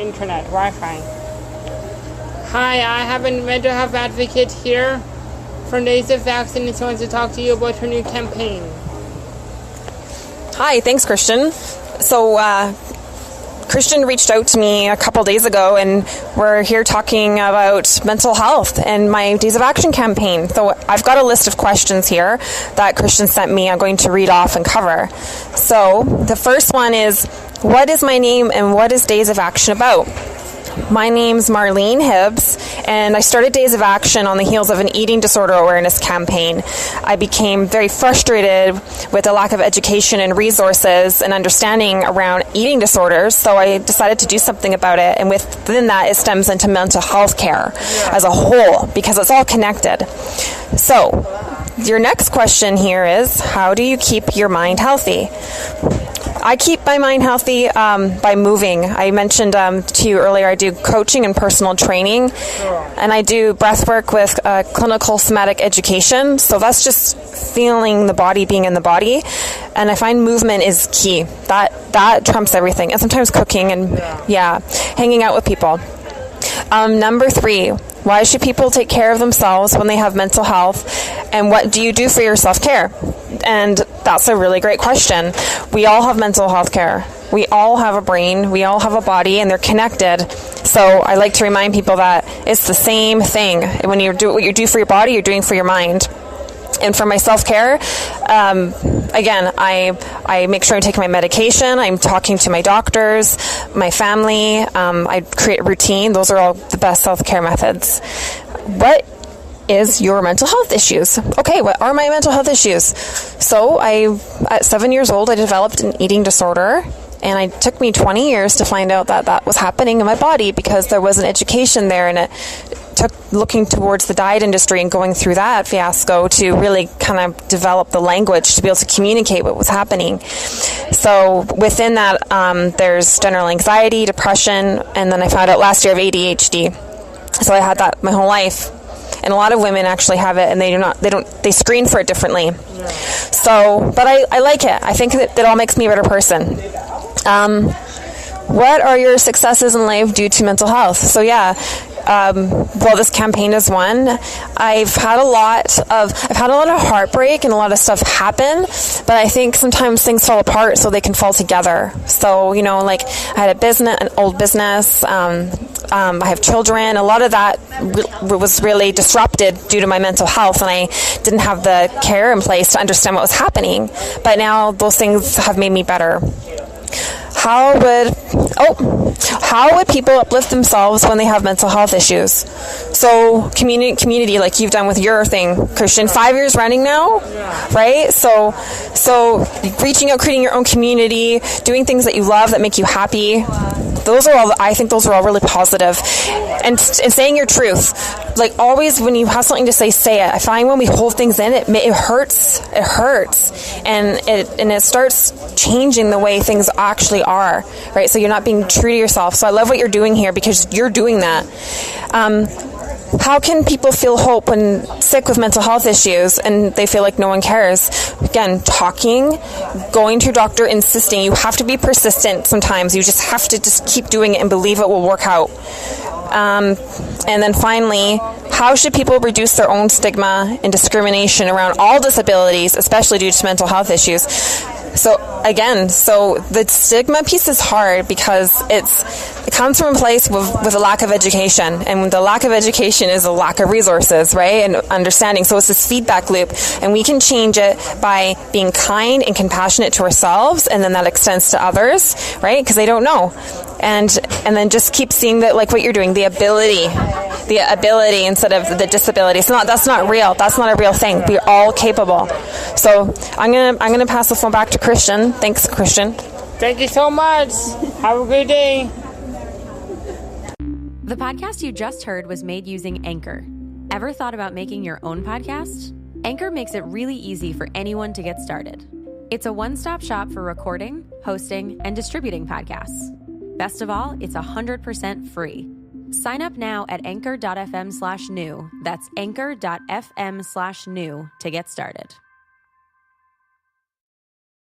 internet, Wi-Fi. Hi, I have a mental health advocate here from Days of Vaccine and wants to talk to you about her new campaign. Hi, thanks, Christian. So, Christian reached out to me a couple days ago, and we're here talking about mental health and my Days of Action campaign. So I've got a list of questions here that Christian sent me. I'm going to read off and cover. So the first one is, what is my name and what is Days of Action about? My name's Marlene Hibbs, and I started Days of Action on the heels of an eating disorder awareness campaign. I became very frustrated with the lack of education and resources and understanding around eating disorders, so I decided to do something about it, and within that it stems into mental health care as a whole, because it's all connected. So, your next question here is, how do you keep your mind healthy? I keep my mind healthy by moving. I mentioned to you earlier, I do coaching and personal training, and I do breath work with clinical somatic education. So that's just feeling the body, being in the body. And I find movement is key. That trumps everything. And sometimes cooking and, hanging out with people. Number 3, why should people take care of themselves when they have mental health? And what do you do for your self-care? And that's a really great question. We all have mental health care. We all have a brain. We all have a body, and they're connected. So I like to remind people that it's the same thing. When you do what you do for your body, you're doing for your mind. And for my self-care, again, I make sure I'm taking my medication. I'm talking to my doctors, my family. I create a routine. Those are all the best self-care methods. What is your mental health issues? Okay, what are my mental health issues? So at 7 years old, I developed an eating disorder, and it took me 20 years to find out that was happening in my body because there was an education there, and it took looking towards the diet industry and going through that fiasco to really kind of develop the language to be able to communicate what was happening. So within that, there's general anxiety, depression, and then I found out last year of ADHD. So I had that my whole life. And a lot of women actually have it, and they screen for it differently. Yeah. So, but I like it. I think that all makes me a better person. What are your successes in life due to mental health? So this campaign is one. I've had a lot of heartbreak and a lot of stuff happen, but I think sometimes things fall apart so they can fall together. So, like I had an old business, I have children. A lot of that was really disrupted due to my mental health, and I didn't have the care in place to understand what was happening. But now those things have made me better. How would people uplift themselves when they have mental health issues? So community, like you've done with your thing, Christian, 5 years running now, right? So reaching out, creating your own community, doing things that you love that make you happy. I think those are all really positive. And saying your truth. Like always when you have something to say it. I find when we hold things in, it hurts. It hurts. And it starts changing the way things actually are, right? So you're not being true to yourself. So I love what you're doing here because you're doing that. How can people feel hope when sick with mental health issues and they feel like no one cares? Again, talking, going to your doctor, insisting. You have to be persistent sometimes. You just have to just keep doing it and believe it will work out. And then finally, how should people reduce their own stigma and discrimination around all disabilities, especially due to mental health issues? So the stigma piece is hard because it comes from a place with a lack of education, and the lack of education is a lack of resources, right, and understanding. So it's this feedback loop, and we can change it by being kind and compassionate to ourselves, and then that extends to others, right, because they don't know, and then just keep seeing that, like what you're doing, the ability instead of the disability. So that's not real. That's not a real thing. We're all capable. So I'm gonna pass the phone back to Christian. Thanks, Christian. Thank you so much. Have a good day. The podcast you just heard was made using Anchor. Ever thought about making your own podcast? Anchor makes it really easy for anyone to get started. It's a one-stop shop for recording, hosting, and distributing podcasts. Best of all, it's 100% free. Sign up now at anchor.fm/new. That's anchor.fm/new to get started.